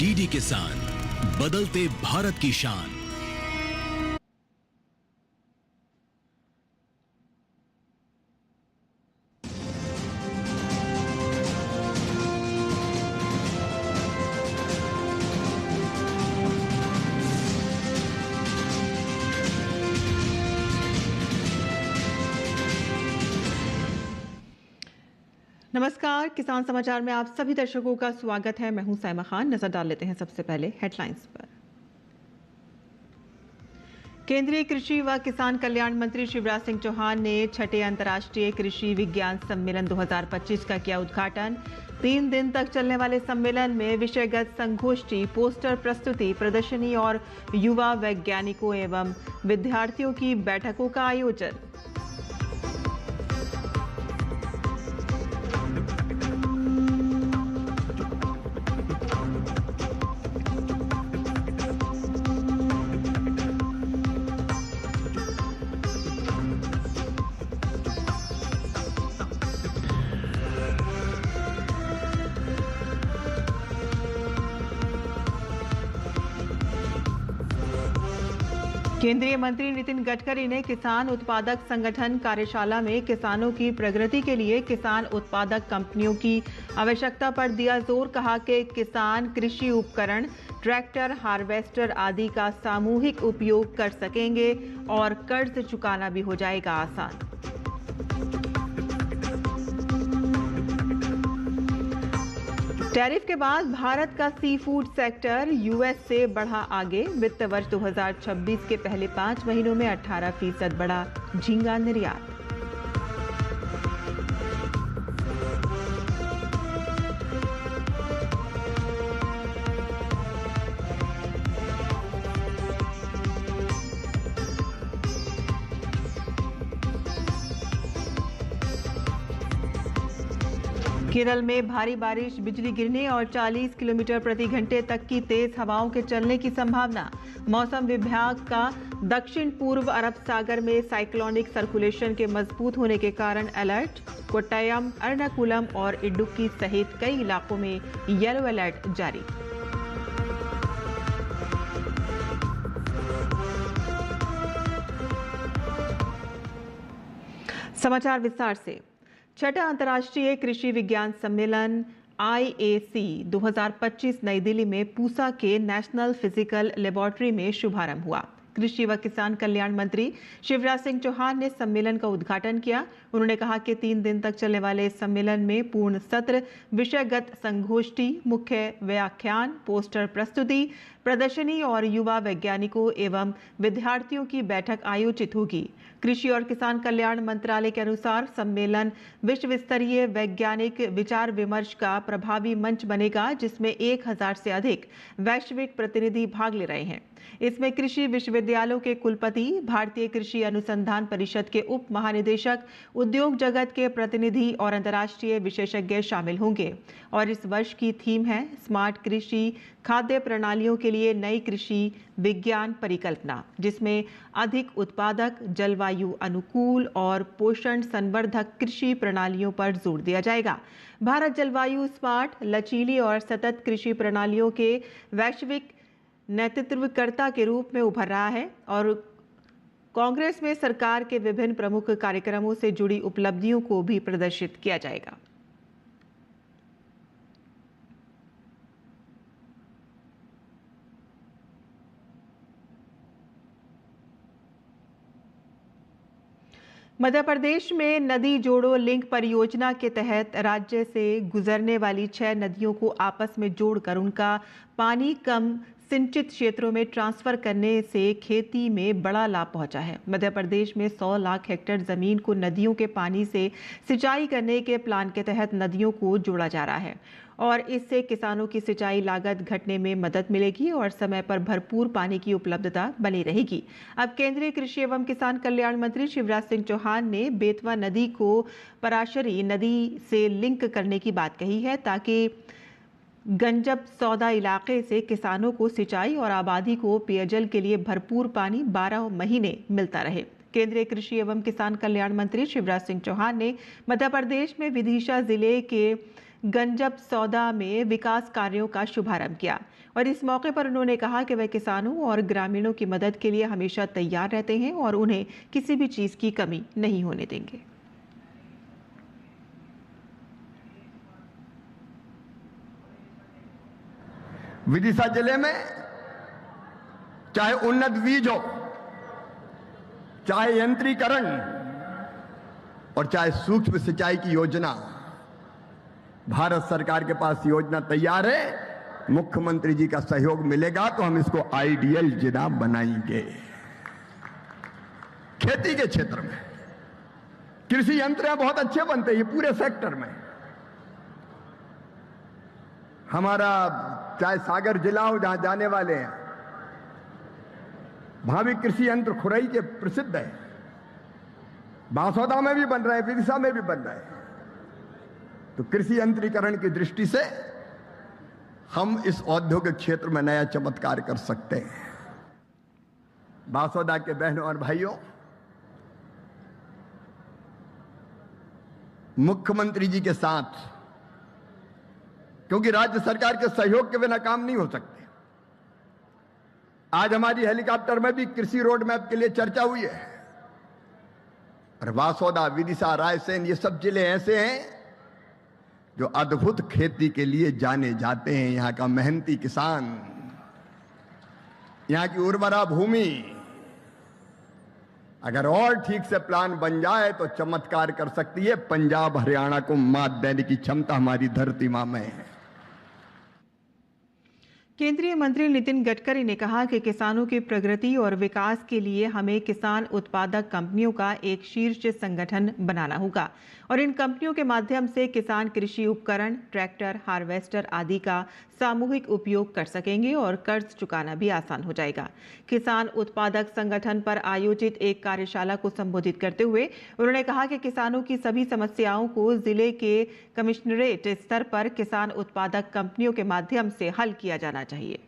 DD किसान, बदलते भारत की शान। नमस्कार, किसान समाचार में आप सभी दर्शकों का स्वागत है। मैं हूं साइमा खान। नजर डाल लेते हैं सबसे पहले हेडलाइंस पर। केंद्रीय कृषि व किसान कल्याण मंत्री शिवराज सिंह चौहान ने छठे अंतर्राष्ट्रीय कृषि विज्ञान सम्मेलन 2025 का किया उद्घाटन। 3 दिन तक चलने वाले सम्मेलन में विषयगत संगोष्ठी, पोस्टर प्रस्तुति, प्रदर्शनी और युवा वैज्ञानिकों एवं विद्यार्थियों की बैठकों का आयोजन। केंद्रीय मंत्री नितिन गडकरी ने किसान उत्पादक संगठन कार्यशाला में किसानों की प्रगति के लिए किसान उत्पादक कंपनियों की आवश्यकता पर दिया जोर। कहा कि किसान कृषि उपकरण, ट्रैक्टर, हार्वेस्टर आदि का सामूहिक उपयोग कर सकेंगे और कर्ज चुकाना भी हो जाएगा आसान। टैरिफ के बाद भारत का सी फूड सेक्टर यूएस से बढ़ा आगे। वित्त वर्ष 2026 के पहले 5 महीनों में 18% बढ़ा झींगा निर्यात। केरल में भारी बारिश, बिजली गिरने और 40 किलोमीटर प्रति घंटे तक की तेज हवाओं के चलने की संभावना। मौसम विभाग का दक्षिण पूर्व अरब सागर में साइक्लोनिक सर्कुलेशन के मजबूत होने के कारण अलर्ट। कोट्टयम, एर्नाकुलम और इडुक्की सहित कई इलाकों में येलो अलर्ट जारी। समाचार विस्तार से। छठा अंतर्राष्ट्रीय कृषि विज्ञान सम्मेलन IAC 2025 नई दिल्ली में पूसा के नेशनल फिजिकल लेबोरेटरी में शुभारंभ हुआ। कृषि व किसान कल्याण मंत्री शिवराज सिंह चौहान ने सम्मेलन का उद्घाटन किया। उन्होंने कहा कि 3 दिन तक चलने वाले इस सम्मेलन में पूर्ण सत्र, विषयगत संगोष्ठी, मुख्य व्याख्यान, पोस्टर प्रस्तुति, प्रदर्शनी और युवा वैज्ञानिकों एवं विद्यार्थियों की बैठक आयोजित होगी। कृषि और किसान कल्याण मंत्रालय के अनुसार सम्मेलन विश्व स्तरीय वैज्ञानिक विचार विमर्श का प्रभावी मंच बनेगा, जिसमें 1000 से अधिक वैश्विक प्रतिनिधि भाग ले रहे हैं। इसमें कृषि विश्वविद्यालयों के कुलपति, भारतीय कृषि अनुसंधान परिषद के उप महानिदेशक, उद्योग जगत के प्रतिनिधि और अंतर्राष्ट्रीय विशेषज्ञ शामिल होंगे। और इस वर्ष की थीम है स्मार्ट कृषि, खाद्य प्रणालियों के लिए नई कृषि विज्ञान परिकल्पना, जिसमें अधिक उत्पादक, जलवायु अनुकूल और पोषण संवर्धक कृषि प्रणालियों पर जोर दिया जाएगा। भारत जलवायु स्मार्ट, लचीली और सतत कृषि प्रणालियों के वैश्विक नेतृत्वकर्ता के रूप में उभर रहा है और कांग्रेस में सरकार के विभिन्न प्रमुख कार्यक्रमों से जुड़ी उपलब्धियों को भी प्रदर्शित किया जाएगा। मध्य प्रदेश में नदी जोड़ो लिंक परियोजना के तहत राज्य से गुजरने वाली 6 नदियों को आपस में जोड़कर उनका पानी कम सिंचित क्षेत्रों में ट्रांसफर करने से खेती में बड़ा लाभ पहुंचा है। मध्य प्रदेश में 100 लाख हेक्टेयर जमीन को नदियों के पानी से सिंचाई करने के प्लान के तहत नदियों को जोड़ा जा रहा है और इससे किसानों की सिंचाई लागत घटने में मदद मिलेगी और समय पर भरपूर पानी की उपलब्धता बनी रहेगी। अब केंद्रीय कृषि एवं किसान कल्याण मंत्री शिवराज सिंह चौहान ने बेतवा नदी को पराशरी नदी से लिंक करने की बात कही है, ताकि गंजब सौदा इलाके से किसानों को सिंचाई और आबादी को पेयजल के लिए भरपूर पानी 12 महीने मिलता रहे। केंद्रीय कृषि एवं किसान कल्याण मंत्री शिवराज सिंह चौहान ने मध्य प्रदेश में विदिशा जिले के गंजब सौदा में विकास कार्यों का शुभारंभ किया और इस मौके पर उन्होंने कहा कि वे किसानों और ग्रामीणों की मदद के लिए हमेशा तैयार रहते हैं और उन्हें किसी भी चीज की कमी नहीं होने देंगे। विदिशा जिले में चाहे उन्नत बीज हो, चाहे यंत्रीकरण और चाहे सूक्ष्म सिंचाई की योजना, भारत सरकार के पास योजना तैयार है। मुख्यमंत्री जी का सहयोग मिलेगा तो हम इसको आइडियल जिला बनाएंगे। खेती के क्षेत्र में कृषि यंत्र बहुत अच्छे बनते हैं, ये पूरे सेक्टर में हमारा चाहे सागर जिला हो जहां जाने वाले हैं, वहां भी कृषि यंत्र खुरई के प्रसिद्ध है। बांसौदा में भी बन रहे हैं, विदिशा में भी बन रहे हैं। तो कृषि यंत्रीकरण की दृष्टि से हम इस औद्योगिक क्षेत्र में नया चमत्कार कर सकते हैं। बांसौदा के बहनों और भाइयों, मुख्यमंत्री जी के साथ, क्योंकि राज्य सरकार के सहयोग के बिना काम नहीं हो सकते, आज हमारी हेलीकॉप्टर में भी कृषि रोड मैप के लिए चर्चा हुई है। और बांसौदा, विदिशा, रायसेन ये सब जिले ऐसे हैं जो अद्भुत खेती के लिए जाने जाते हैं। यहां का मेहनती किसान, यहां की उर्वरा भूमि अगर और ठीक से प्लान बन जाए तो चमत्कार कर सकती है। पंजाब हरियाणा को मात देने की क्षमता हमारी धरती मां में है। केंद्रीय मंत्री नितिन गडकरी ने कहा कि किसानों की प्रगति और विकास के लिए हमें किसान उत्पादक कंपनियों का एक शीर्ष संगठन बनाना होगा और इन कंपनियों के माध्यम से किसान कृषि उपकरण, ट्रैक्टर, हार्वेस्टर आदि का सामूहिक उपयोग कर सकेंगे और कर्ज चुकाना भी आसान हो जाएगा। किसान उत्पादक संगठन पर आयोजित एक कार्यशाला को संबोधित करते हुए उन्होंने कहा कि किसानों की सभी समस्याओं को जिले के कमिश्नरेट स्तर पर किसान उत्पादक कंपनियों के माध्यम से हल किया जाना चाहिए।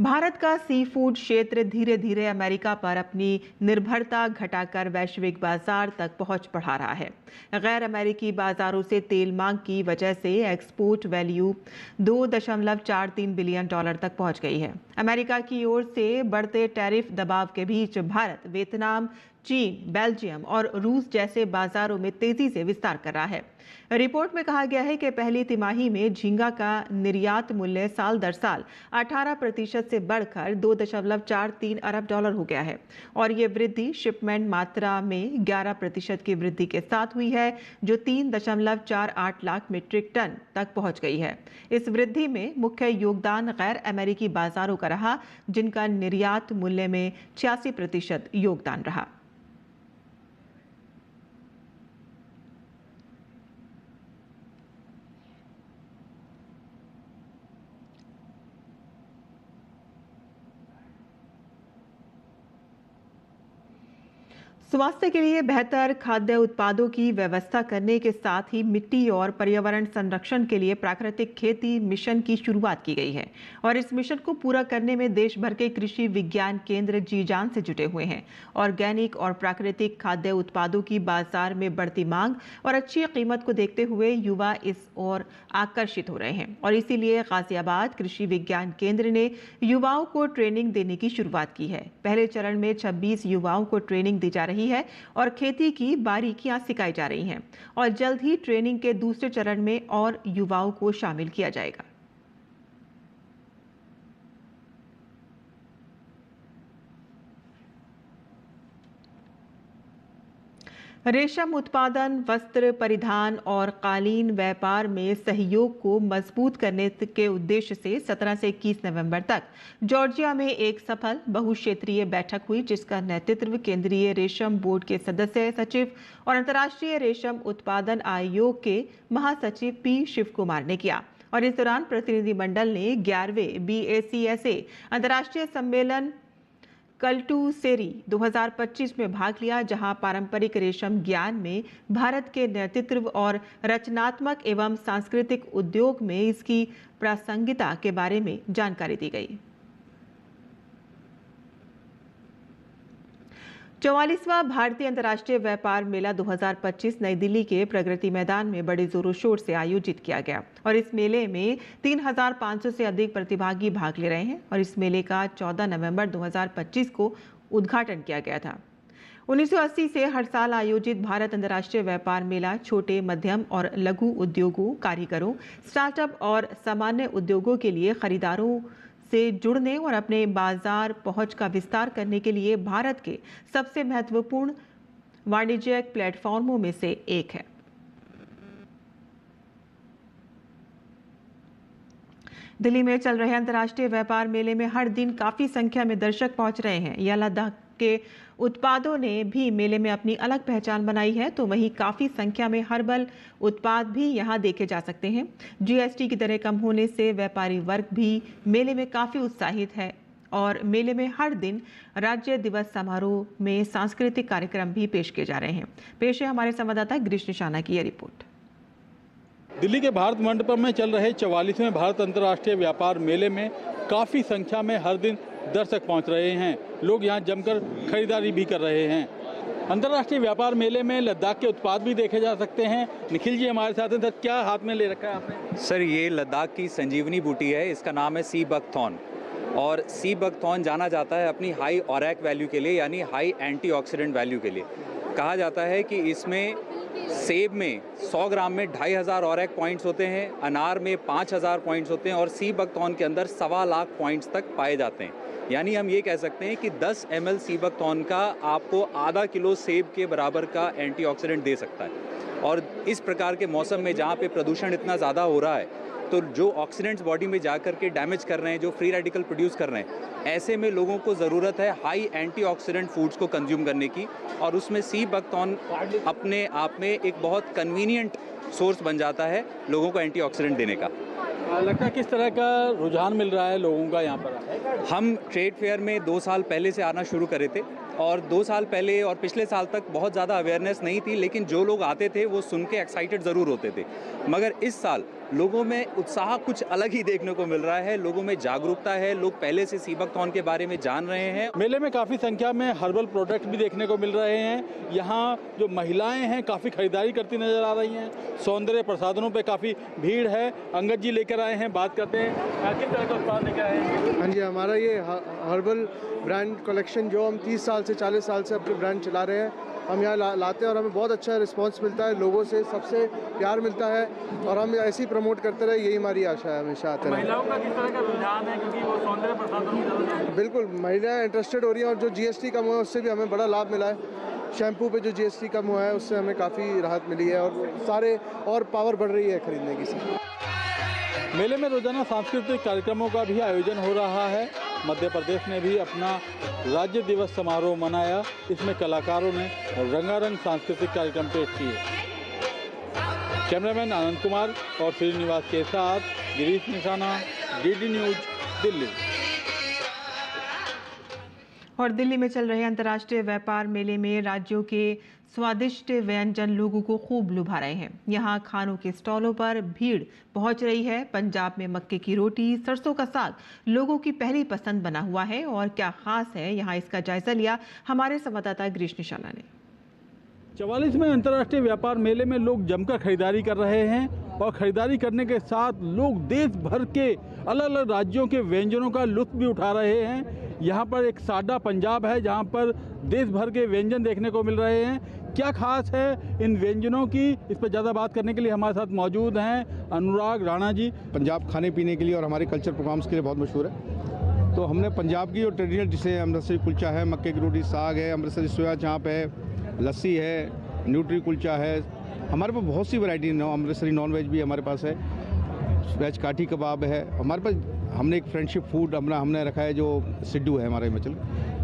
भारत का सी फूड क्षेत्र धीरे धीरे अमेरिका पर अपनी निर्भरता घटाकर वैश्विक बाजार तक पहुंच बढ़ा रहा है। गैर अमेरिकी बाजारों से तेल मांग की वजह से एक्सपोर्ट वैल्यू $2.43 बिलियन तक पहुंच गई है। अमेरिका की ओर से बढ़ते टैरिफ दबाव के बीच भारत वियतनाम, चीन, बेल्जियम और रूस जैसे बाजारों में तेजी से विस्तार कर रहा है। रिपोर्ट में कहा गया है कि पहली तिमाही में झींगा का निर्यात मूल्य साल दर साल 18% से बढ़कर $2.43 अरब हो गया है और ये वृद्धि शिपमेंट मात्रा में 11% की वृद्धि के साथ हुई है, जो 3.48 लाख मीट्रिक टन तक पहुंच गई है। इस वृद्धि में मुख्य योगदान गैर अमेरिकी बाजारों का रहा, जिनका निर्यात मूल्य में 86% योगदान रहा। स्वास्थ्य के लिए बेहतर खाद्य उत्पादों की व्यवस्था करने के साथ ही मिट्टी और पर्यावरण संरक्षण के लिए प्राकृतिक खेती मिशन की शुरुआत की गई है और इस मिशन को पूरा करने में देश भर के कृषि विज्ञान केंद्र जी जान से जुटे हुए हैं। ऑर्गेनिक और प्राकृतिक खाद्य उत्पादों की बाजार में बढ़ती मांग और अच्छी कीमत को देखते हुए युवा इस ओर आकर्षित हो रहे हैं और इसीलिए गाजियाबाद कृषि विज्ञान केंद्र ने युवाओं को ट्रेनिंग देने की शुरुआत की है। पहले चरण में 26 युवाओं को ट्रेनिंग दी जा रही है और खेती की बारीकियां सिखाई जा रही हैं और जल्द ही ट्रेनिंग के दूसरे चरण में और युवाओं को शामिल किया जाएगा। रेशम उत्पादन, वस्त्र परिधान और कालीन व्यापार में सहयोग को मजबूत करने के उद्देश्य से 17 से 21 नवंबर तक जॉर्जिया में एक सफल बहुक्षेत्रीय बैठक हुई, जिसका नेतृत्व केंद्रीय रेशम बोर्ड के सदस्य सचिव और अंतर्राष्ट्रीय रेशम उत्पादन आयोग के महासचिव पी शिव कुमार ने किया। और इस दौरान प्रतिनिधिमंडल ने 11वें BACSA अंतर्राष्ट्रीय सम्मेलन कल्टूसेरी 2025 में भाग लिया, जहां पारंपरिक रेशम ज्ञान में भारत के नेतृत्व और रचनात्मक एवं सांस्कृतिक उद्योग में इसकी प्रासंगिकता के बारे में जानकारी दी गई। 44वां भारतीय अंतर्राष्ट्रीय व्यापार मेला 2025 नई दिल्ली के प्रगति मैदान में बड़े जोरों शोर से आयोजित किया गया और इस मेले में 3,500 से अधिक प्रतिभागी भाग ले रहे हैं और इस मेले का 14 नवंबर 2025 को उद्घाटन किया गया था। 1980 से हर साल आयोजित भारत अंतर्राष्ट्रीय व्यापार मेला छोटे, मध्यम और लघु उद्योगों, कारीगरों, स्टार्टअप और सामान्य उद्योगों के लिए खरीदारों से जुड़ने और अपने बाजार पहुंच का विस्तार करने के लिए भारत के सबसे महत्वपूर्ण वाणिज्यिक प्लेटफॉर्मों में से एक है। दिल्ली में चल रहे अंतर्राष्ट्रीय व्यापार मेले में हर दिन काफी संख्या में दर्शक पहुंच रहे हैं। यह लद्दाख के उत्पादों ने भी मेले में अपनी अलग पहचान बनाई है, तो वहीं काफी संख्या में हर्बल उत्पाद भी यहां देखे जा सकते हैं। जीएसटी की दरें कम होने से व्यापारी वर्ग भी मेले में काफी उत्साहित है और मेले में हर दिन राज्य दिवस समारोह में सांस्कृतिक कार्यक्रम भी पेश किए जा रहे हैं। पेश है हमारे संवाददाता गिरीश निशाना की यह रिपोर्ट। दिल्ली के भारत मंडपम में चल रहे 44वें भारत अंतर्राष्ट्रीय व्यापार मेले में काफ़ी संख्या में हर दिन दर्शक पहुंच रहे हैं। लोग यहां जमकर खरीदारी भी कर रहे हैं। अंतर्राष्ट्रीय व्यापार मेले में लद्दाख के उत्पाद भी देखे जा सकते हैं। निखिल जी हमारे साथ हैं। सर, क्या हाथ में ले रखा है आपने? सर, ये लद्दाख की संजीवनी बूटी है। इसका नाम है सी बकथॉर्न और सी बकथॉर्न जाना जाता है अपनी हाई ऑरैक वैल्यू के लिए, यानी हाई एंटीऑक्सीडेंट वैल्यू के लिए। कहा जाता है कि इसमें सेब में 100 ग्राम में 2,500 ऑरैक पॉइंट्स होते हैं, अनार में 5,000 पॉइंट्स होते हैं और सी बकथॉर्न के अंदर 1.25 लाख पॉइंट्स तक पाए जाते हैं। यानी हम ये कह सकते हैं कि 10 ml सी बकथॉर्न का आपको आधा किलो सेब के बराबर का एंटीऑक्सीडेंट दे सकता है। और इस प्रकार के मौसम में जहाँ पे प्रदूषण इतना ज़्यादा हो रहा है, तो जो ऑक्सीडेंट्स बॉडी में जा कर के डैमेज कर रहे हैं, जो फ्री रेडिकल प्रोड्यूस कर रहे हैं, ऐसे में लोगों को ज़रूरत है हाई एंटीऑक्सीडेंट फूड्स को कंज्यूम करने की। और उसमें सी बकथॉर्न अपने आप में एक बहुत कन्वीनियंट सोर्स बन जाता है लोगों को एंटीऑक्सीडेंट देने का। लगता है किस तरह का रुझान मिल रहा है लोगों का यहाँ पर? हम ट्रेड फेयर में 2 साल पहले से आना शुरू करे थे और 2 साल पहले और पिछले साल तक बहुत ज़्यादा अवेयरनेस नहीं थी, लेकिन जो लोग आते थे वो सुन के एक्साइटेड ज़रूर होते थे। मगर इस साल लोगों में उत्साह कुछ अलग ही देखने को मिल रहा है। लोगों में जागरूकता है, लोग पहले से सी बकथॉर्न के बारे में जान रहे हैं। मेले में काफ़ी संख्या में हर्बल प्रोडक्ट भी देखने को मिल रहे हैं। यहाँ जो महिलाएं हैं काफ़ी खरीदारी करती नजर आ रही हैं। सौंदर्य प्रसाधनों पे काफ़ी भीड़ है। अंगद जी लेकर आए हैं, बात करते हैं। किस तरह का उत्पाद लेकर आए हैं? हाँ जी, हमारा ये हर्बल ब्रांड कलेक्शन जो हम 30 साल से 40 साल से अपने ब्रांड चला रहे हैं, हम यहाँ लाते हैं और हमें बहुत अच्छा रिस्पांस मिलता है। लोगों से सबसे प्यार मिलता है और हम ऐसे ही प्रमोट करते रहे, यही हमारी आशा है हमेशा आते रहे। महिलाओं का किस तरह का रुझान है, क्योंकि वो सौंदर्य प्रसाधन? बिल्कुल, महिलाएं इंटरेस्टेड हो रही हैं और जो जीएसटी कम हुआ है उससे भी हमें बड़ा लाभ मिला है। शैम्पू पे जो जीएसटी कम हुआ है उससे हमें काफ़ी राहत मिली है और सारे और पावर बढ़ रही है खरीदने की। मेले में रोजाना सांस्कृतिक कार्यक्रमों का भी आयोजन हो रहा है। मध्य प्रदेश ने भी अपना राज्य दिवस समारोह मनाया। इसमें कलाकारों ने रंगारंग सांस्कृतिक कार्यक्रम पेश किए। कैमरामैन आनंद कुमार और श्रीनिवास के साथ गिरीश निशाना, डीडी न्यूज, दिल्ली। और दिल्ली में चल रहे अंतर्राष्ट्रीय व्यापार मेले में राज्यों के स्वादिष्ट व्यंजन लोगों को खूब लुभा रहे हैं। यहाँ खानों के स्टॉलों पर भीड़ पहुंच रही है। पंजाब में मक्के की रोटी, सरसों का साग लोगों की पहली पसंद बना हुआ है। और क्या खास है यहाँ, इसका जायजा लिया हमारे संवाददाता गिरीश निशाना ने। 44वें अंतर्राष्ट्रीय व्यापार मेले में लोग जमकर खरीदारी कर रहे हैं और खरीदारी करने के साथ लोग देश भर के अलग अलग राज्यों के व्यंजनों का लुत्फ भी उठा रहे हैं। यहाँ पर एक साडा पंजाब है जहाँ पर देश भर के व्यंजन देखने को मिल रहे हैं। क्या खास है इन व्यंजनों की, इस पर ज़्यादा बात करने के लिए हमारे साथ मौजूद हैं अनुराग राणा जी। पंजाब खाने पीने के लिए और हमारे कल्चर प्रोग्राम्स के लिए बहुत मशहूर है। तो हमने पंजाब की जो ट्रेडिशनल डिशें, अमृतसरी कुलचा है, मक्के की रोटी, साग है, अमृतसरी सोया चाप है, लस्सी है, न्यूट्री कुलचा है। हमारे पास बहुत सी वैरायटी है। अमृतसरी नॉन वेज भी हमारे पास है, वेज काठी कबाब है हमारे पास। हमने एक फ्रेंडशिप फूड हमने रखा है जो सिड्डू है हमारे हिमाचल।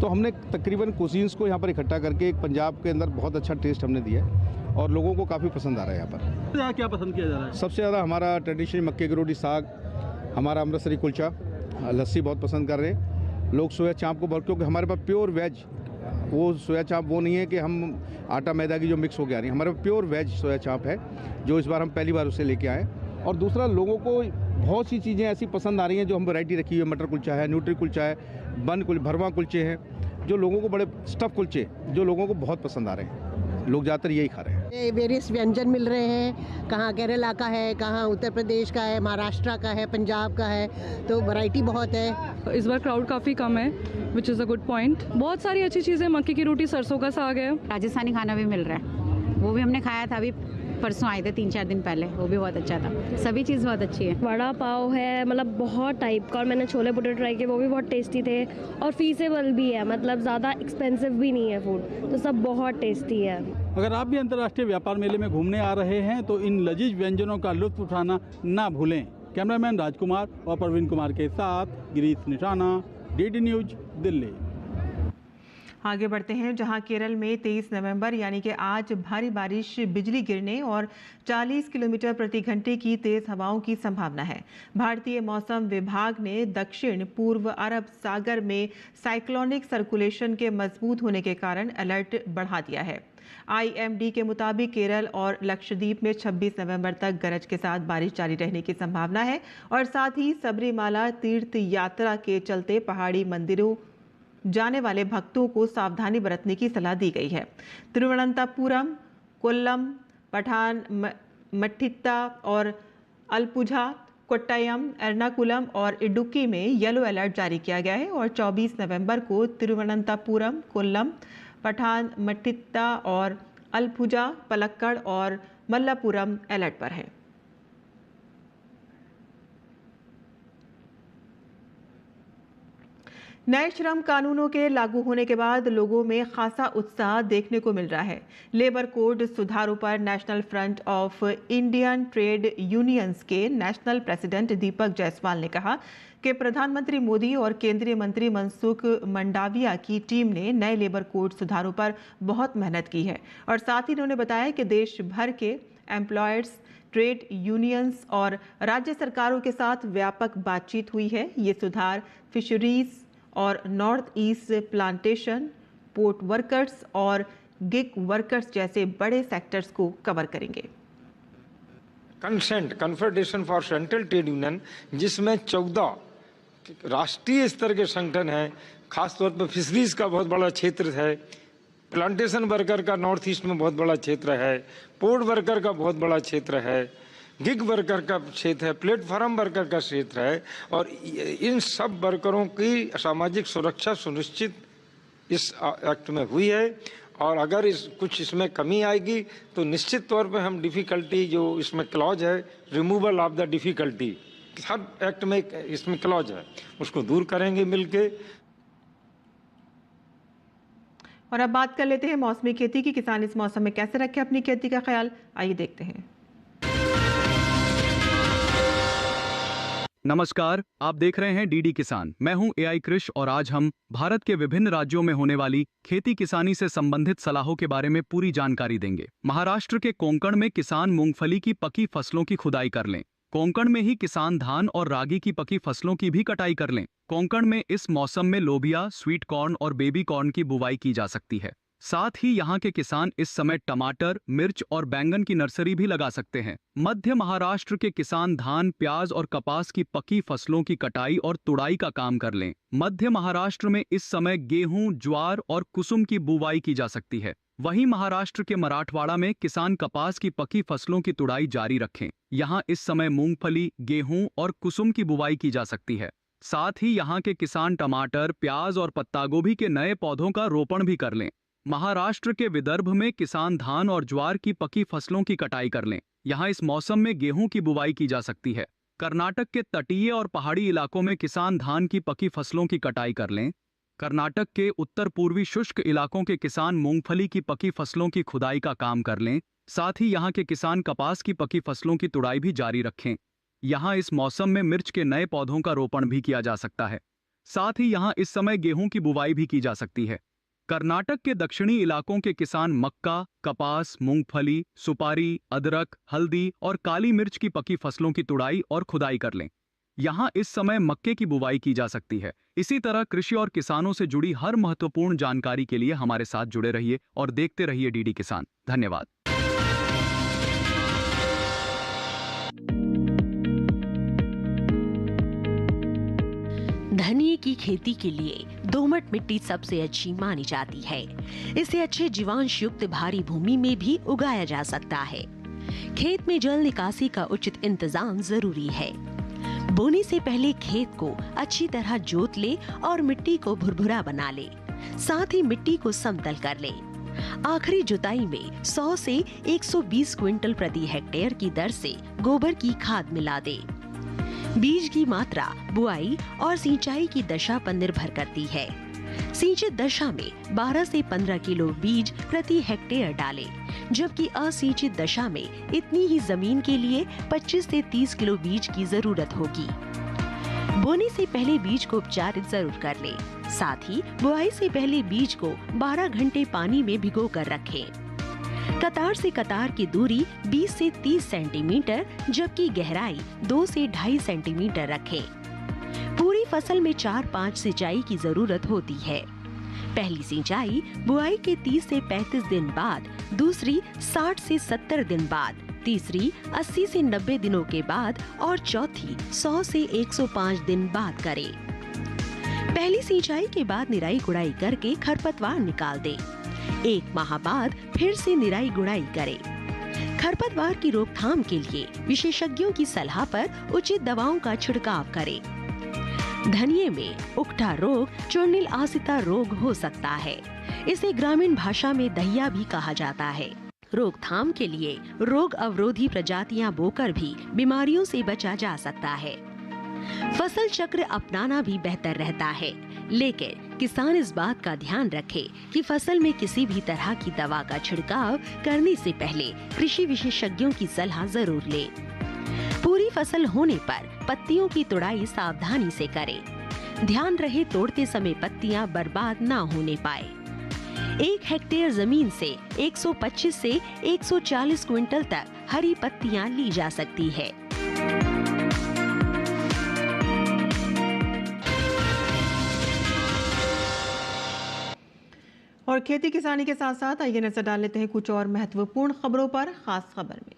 तो हमने तकरीबन कुजीन्स को यहाँ पर इकट्ठा करके एक पंजाब के अंदर बहुत अच्छा टेस्ट हमने दिया है और लोगों को काफ़ी पसंद आ रहा है। यहाँ पर क्या पसंद किया जा रहा है? सबसे ज़्यादा हमारा ट्रेडिशनल मक्के की रोटी, साग, हमारा अमृतसरी कुलचा, लस्सी बहुत पसंद कर रहे हैं लोग। सोया चाप को बहुत, क्योंकि हमारे पास प्योर वेज, वो सोया चाप वो नहीं है कि हम आटा मैदा की जो मिक्स हो गया नहीं, हमारे पास प्योर वेज सोया चाप है जो इस बार हम पहली बार उसे लेके आए। और दूसरा, लोगों को बहुत सी चीज़ें ऐसी पसंद आ रही हैं जो हम वैरायटी रखी हुई है। मटर कुलचा है, न्यूट्री कुलचा है, बन कुल भरवा कुलचे हैं जो लोगों को बड़े स्टफ कुलचे जो लोगों को बहुत पसंद आ रहे हैं, लोग ज़्यादातर यही खा रहे हैं। वेरियस व्यंजन मिल रहे हैं, कहाँ केरला का है, कहाँ उत्तर प्रदेश का है, महाराष्ट्र का है, पंजाब का है, तो वैरायटी बहुत है। इस बार क्राउड काफ़ी कम है, which is a good point. बहुत सारी अच्छी चीज़ें, मक्के की रोटी, सरसों का साग है। राजस्थानी खाना भी मिल रहा है, वो भी हमने खाया था, अभी परसों आए थे 3-4 दिन पहले, वो भी बहुत अच्छा था। सभी चीज़ बहुत अच्छी है। वड़ा पाव है, मतलब बहुत टाइप का, और मैंने छोले भटूरे ट्राई किए, वो भी बहुत टेस्टी थे और फीसेबल भी है, मतलब ज़्यादा एक्सपेंसिव भी नहीं है फूड, तो सब बहुत टेस्टी है। अगर आप भी अंतर्राष्ट्रीय व्यापार मेले में घूमने आ रहे हैं तो इन लजीज व्यंजनों का लुत्फ उठाना ना भूलें। कैमरामैन राजकुमार और प्रवीण कुमार के साथ गिरीश निशाना, डीडी न्यूज, दिल्ली। आगे बढ़ते हैं, जहां केरल में 23 नवंबर यानी कि आज भारी बारिश, बिजली गिरने और 40 किलोमीटर प्रति घंटे की तेज हवाओं की संभावना है। भारतीय मौसम विभाग ने दक्षिण पूर्व अरब सागर में साइक्लोनिक सर्कुलेशन के मजबूत होने के कारण अलर्ट बढ़ा दिया है। IMD के मुताबिक केरल और लक्षद्वीप में 26 नवंबर तक गरज के साथ बारिश जारी रहने की संभावना है और साथ ही सबरीमाला तीर्थ यात्रा के चलते पहाड़ी मंदिरों जाने वाले भक्तों को सावधानी बरतने की सलाह दी गई है। तिरुवनंतपुरम, कोल्लम, पठानमथिट्टा और अलपुझा, कोट्टयम, एर्नाकुलम और इडुक्की में येलो अलर्ट जारी किया गया है और 24 नवंबर को तिरुवनंतपुरम, कोल्लम, पठानमथिट्टा और अलपुझा, पलक्कड़ और मल्लापुरम अलर्ट पर है। नए श्रम कानूनों के लागू होने के बाद लोगों में खासा उत्साह देखने को मिल रहा है। लेबर कोड सुधारों पर national front of Indian trade unions के नेशनल प्रेसिडेंट दीपक जायसवाल ने कहा कि प्रधानमंत्री मोदी और केंद्रीय मंत्री मनसुख मंडाविया की टीम ने नए लेबर कोड सुधारों पर बहुत मेहनत की है और साथ ही उन्होंने बताया कि देश भर के एम्प्लॉयर्स, ट्रेड यूनियंस और राज्य सरकारों के साथ व्यापक बातचीत हुई है। ये सुधार फिशरीज और north east plantation, port workers और गिग वर्कर्स जैसे बड़े सेक्टर्स को कवर करेंगे। Confederation for central trade union, जिसमें 14 राष्ट्रीय स्तर के संगठन हैं, खासतौर पर फिशरीज का बहुत बड़ा क्षेत्र है, प्लांटेशन वर्कर का नॉर्थ ईस्ट में बहुत बड़ा क्षेत्र है, पोर्ट वर्कर का बहुत बड़ा क्षेत्र है, गिग वर्कर का क्षेत्र है, प्लेटफॉर्म वर्कर का क्षेत्र है और इन सब वर्करों की सामाजिक सुरक्षा सुनिश्चित इस एक्ट में हुई है। और अगर कुछ इसमें कमी आएगी तो निश्चित तौर पे हम डिफ़िकल्टी, जो इसमें क्लॉज है removal of the difficulty, her act में इसमें क्लॉज है, उसको दूर करेंगे मिलके। और अब बात कर लेते हैं मौसमी खेती की। किसान इस मौसम में कैसे रखें अपनी खेती का ख्याल, आइए देखते हैं। नमस्कार, आप देख रहे हैं डीडी किसान। मैं हूं AI कृष और आज हम भारत के विभिन्न राज्यों में होने वाली खेती किसानी से संबंधित सलाहों के बारे में पूरी जानकारी देंगे। महाराष्ट्र के कोंकण में किसान मूंगफली की पकी फसलों की खुदाई कर लें। कोंकण में ही किसान धान और रागी की पकी फसलों की भी कटाई कर लें। कोंकण में इस मौसम में लोबिया, स्वीट कॉर्न और बेबी कॉर्न की बुवाई की जा सकती है। साथ ही यहाँ के किसान इस समय टमाटर, मिर्च और बैंगन की नर्सरी भी लगा सकते हैं। मध्य महाराष्ट्र के किसान धान, प्याज और कपास की पकी फसलों की कटाई और तुड़ाई का काम कर लें। मध्य महाराष्ट्र में इस समय गेहूं, ज्वार और कुसुम की बुवाई की जा सकती है। वहीं महाराष्ट्र के मराठवाड़ा में किसान कपास की पकी फसलों की तुड़ाई जारी रखें। यहाँ इस समय मूंगफली, गेहूं और कुसुम की बुवाई की जा सकती है। साथ ही यहाँ के किसान टमाटर, प्याज और पत्ता गोभी के नए पौधों का रोपण भी कर लें। महाराष्ट्र के विदर्भ में किसान धान और ज्वार की पकी फसलों की कटाई कर लें। यहाँ इस मौसम में गेहूं की बुवाई की जा सकती है। कर्नाटक के तटीय और पहाड़ी इलाकों में किसान धान की पकी फसलों की कटाई कर लें। कर्नाटक के उत्तर पूर्वी शुष्क इलाकों के किसान मूंगफली की पकी फसलों की खुदाई का काम कर लें। साथ ही यहाँ के किसान कपास की पकी फसलों की तुड़ाई भी जारी रखें। यहाँ इस मौसम में मिर्च के नए पौधों का रोपण भी किया जा सकता है। साथ ही यहाँ इस समय गेहूं की बुवाई भी की जा सकती है। कर्नाटक के दक्षिणी इलाकों के किसान मक्का, कपास, मूंगफली, सुपारी, अदरक, हल्दी और काली मिर्च की पकी फसलों की तुड़ाई और खुदाई कर लें। यहाँ इस समय मक्के की बुवाई की जा सकती है। इसी तरह कृषि और किसानों से जुड़ी हर महत्वपूर्ण जानकारी के लिए हमारे साथ जुड़े रहिए और देखते रहिए डीडी किसान। धन्यवाद। धनी की खेती के लिए दोमट मिट्टी सबसे अच्छी मानी जाती है। इसे अच्छे जीवांश युक्त भारी भूमि में भी उगाया जा सकता है। खेत में जल निकासी का उचित इंतजाम जरूरी है। बोने से पहले खेत को अच्छी तरह जोत ले और मिट्टी को भुरभुरा बना ले। साथ ही मिट्टी को समतल कर ले। आखिरी जुताई में 100 से 120 क्विंटल प्रति हेक्टेयर की दर से गोबर की खाद मिला दे। बीज की मात्रा बुआई और सिंचाई की दशा पर निर्भर करती है। सिंचित दशा में 12 से 15 किलो बीज प्रति हेक्टेयर डाले, जबकि असिंचित दशा में इतनी ही जमीन के लिए 25 से 30 किलो बीज की जरूरत होगी। बोने से पहले बीज को उपचारित जरूर कर ले। साथ ही बुआई से पहले बीज को 12 घंटे पानी में भिगो कर रखें। कतार से कतार की दूरी 20 से 30 सेंटीमीटर, जबकि गहराई 2 से 2.5 सेंटीमीटर रखें। पूरी फसल में 4-5 सिंचाई की जरूरत होती है। पहली सिंचाई बुआई के 30 से 35 दिन बाद, दूसरी 60 से 70 दिन बाद, तीसरी 80 से 90 दिनों के बाद और चौथी 100 से 105 दिन बाद करें। पहली सिंचाई के बाद निराई गुड़ाई करके खरपतवार निकाल दे। 1 माह बाद फिर से निराई गुड़ाई करें। खरपतवार की रोकथाम के लिए विशेषज्ञों की सलाह पर उचित दवाओं का छिड़काव करें। धनिये में उकठा रोग चूर्णिल आसिता रोग हो सकता है। इसे ग्रामीण भाषा में दहिया भी कहा जाता है। रोकथाम के लिए रोग अवरोधी प्रजातियां बोकर भी बीमारियों से बचा जा सकता है। फसल चक्र अपनाना भी बेहतर रहता है, लेकिन किसान इस बात का ध्यान रखे कि फसल में किसी भी तरह की दवा का छिड़काव करने से पहले कृषि विशेषज्ञों की सलाह जरूर ले। पूरी फसल होने पर पत्तियों की तुड़ाई सावधानी से करें। ध्यान रहे तोड़ते समय पत्तियां बर्बाद ना होने पाए। 1 हेक्टेयर जमीन से 125 से 140 क्विंटल तक हरी पत्तियां ली जा सकती है। और खेती किसानी के साथ साथ आइए नजर डाल लेते हैं कुछ और महत्वपूर्ण खबरों पर। खास खबर में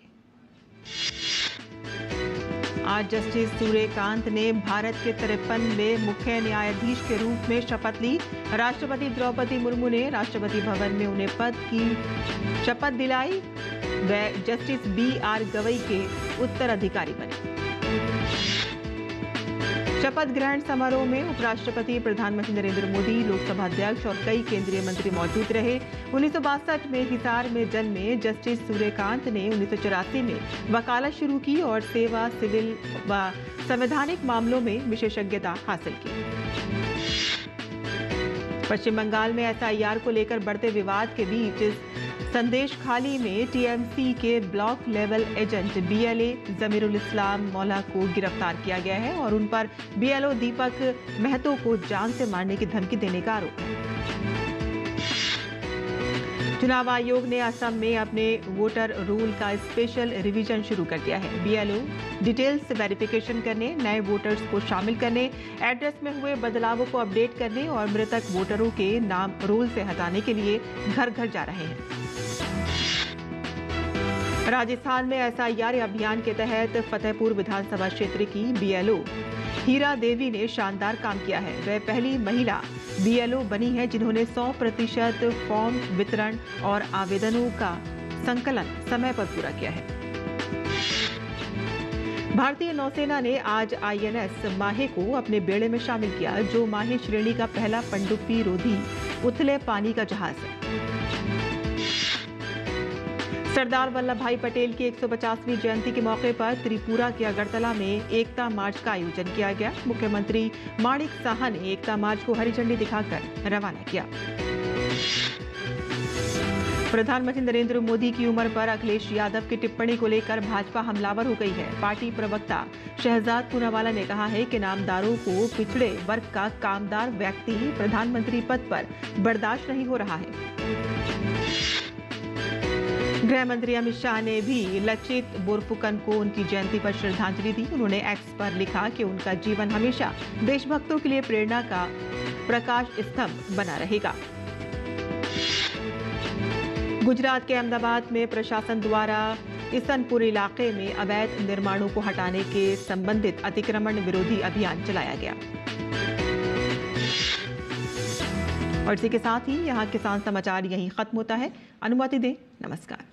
आज जस्टिस सूर्यकांत ने भारत के 53वें मुख्य न्यायाधीश के रूप में शपथ ली। राष्ट्रपति द्रौपदी मुर्मू ने राष्ट्रपति भवन में उन्हें पद की शपथ दिलाई। वे जस्टिस BR गवई के उत्तराधिकारी बने। शपथ ग्रहण समारोह में उपराष्ट्रपति, प्रधानमंत्री नरेंद्र मोदी, लोकसभा अध्यक्ष और कई केंद्रीय मंत्री मौजूद रहे। 1962 में हिसार में जन्मे जस्टिस सूर्यकांत ने 1984 में वकालत शुरू की और सेवा, सिविल व संवैधानिक मामलों में विशेषज्ञता हासिल की। पश्चिम बंगाल में SIR को लेकर बढ़ते विवाद के बीच संदेश खाली में TMC के ब्लॉक लेवल एजेंट BLA जमीरुल इस्लाम मौला को गिरफ्तार किया गया है और उन पर BLO दीपक महतो को जान से मारने की धमकी देने का आरोप है। चुनाव आयोग ने असम में अपने वोटर रोल का स्पेशल रिवीजन शुरू कर दिया है। BLO डिटेल्स वेरिफिकेशन करने, नए वोटर्स को शामिल करने, एड्रेस में हुए बदलावों को अपडेट करने और मृतक वोटरों के नाम रोल से हटाने के लिए घर घर जा रहे हैं। राजस्थान में SIR अभियान के तहत फतेहपुर विधानसभा क्षेत्र की BLO हीरा देवी ने शानदार काम किया है। वह पहली महिला BLO बनी है जिन्होंने 100% फॉर्म वितरण और आवेदनों का संकलन समय पर पूरा किया है। भारतीय नौसेना ने आज INS माहे को अपने बेड़े में शामिल किया, जो माहे श्रेणी का पहला पनडुब्बी रोधी उथले पानी का जहाज है। सरदार वल्लभ भाई पटेल की 150वीं जयंती के मौके पर त्रिपुरा के अगरतला में एकता मार्च का आयोजन किया गया। मुख्यमंत्री माणिक साहा ने एकता मार्च को हरी झंडी दिखाकर रवाना किया। प्रधानमंत्री नरेंद्र मोदी की उम्र पर अखिलेश यादव की टिप्पणी को लेकर भाजपा हमलावर हो गई है। पार्टी प्रवक्ता शहजाद पूनावाला ने कहा है कि नामदारों को पिछड़े वर्ग का कामदार व्यक्ति प्रधानमंत्री पद पर बर्दाश्त नहीं हो रहा है। गृह मंत्री अमित शाह ने भी लचित बोरफुकन को उनकी जयंती पर श्रद्धांजलि दी। उन्होंने एक्स पर लिखा कि उनका जीवन हमेशा देशभक्तों के लिए प्रेरणा का प्रकाश स्तंभ बना रहेगा। गुजरात के अहमदाबाद में प्रशासन द्वारा इसनपुर इलाके में अवैध निर्माणों को हटाने के संबंधित अतिक्रमण विरोधी अभियान चलाया गया। और इसी के साथ ही यहाँ किसान समाचार यहीं खत्म होता है। अनुमति दें, नमस्कार।